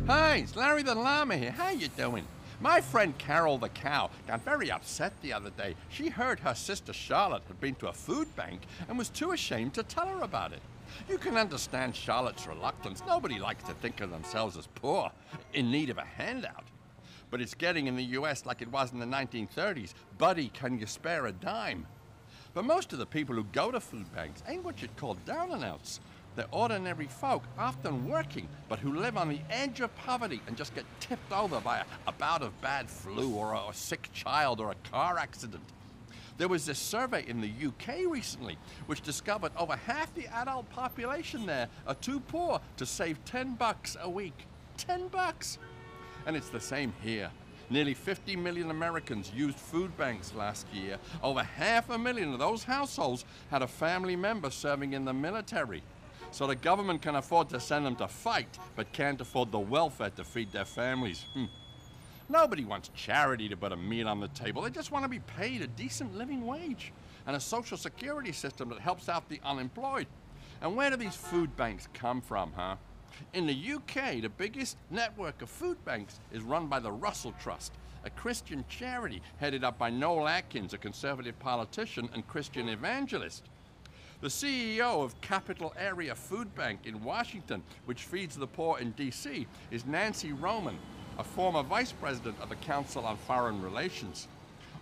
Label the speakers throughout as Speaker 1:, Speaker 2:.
Speaker 1: Hi, it's Larry the Llama here. How you doing? My friend Carol the cow got very upset the other day. She heard her sister Charlotte had been to a food bank and was too ashamed to tell her about it. You can understand Charlotte's reluctance. Nobody likes to think of themselves as poor, in need of a handout. But it's getting in the U.S. like it was in the 1930s. Buddy, can you spare a dime? But most of the people who go to food banks ain't what you'd call down and outs. They're ordinary folk, often working, but who live on the edge of poverty and just get tipped over by a bout of bad flu or a sick child or a car accident. There was this survey in the UK recently which discovered over half the adult population there are too poor to save $10 a week. $10! And it's the same here. Nearly 50 million Americans used food banks last year. Over 500,000 of those households had a family member serving in the military. So the government can afford to send them to fight, but can't afford the welfare to feed their families. Nobody wants charity to put a meal on the table. They just want to be paid a decent living wage and a social security system that helps out the unemployed. And where do these food banks come from, huh? In the UK, the biggest network of food banks is run by the Russell Trust, a Christian charity headed up by Noel Atkins, a conservative politician and Christian evangelist. The CEO of Capital Area Food Bank in Washington, which feeds the poor in D.C., is Nancy Roman, a former vice president of the Council on Foreign Relations.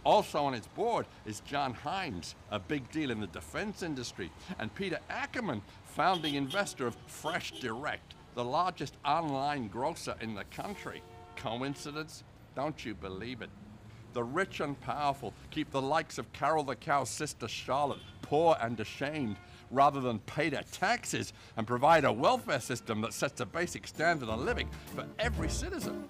Speaker 1: Also on its board is John Himes, a big deal in the defense industry, and Peter Ackerman, founding investor of Fresh Direct, the largest online grocer in the country. Coincidence? Don't you believe it? The rich and powerful keep the likes of Carol the cow's sister Charlotte poor and ashamed, rather than pay their taxes and provide a welfare system that sets a basic standard of living for every citizen.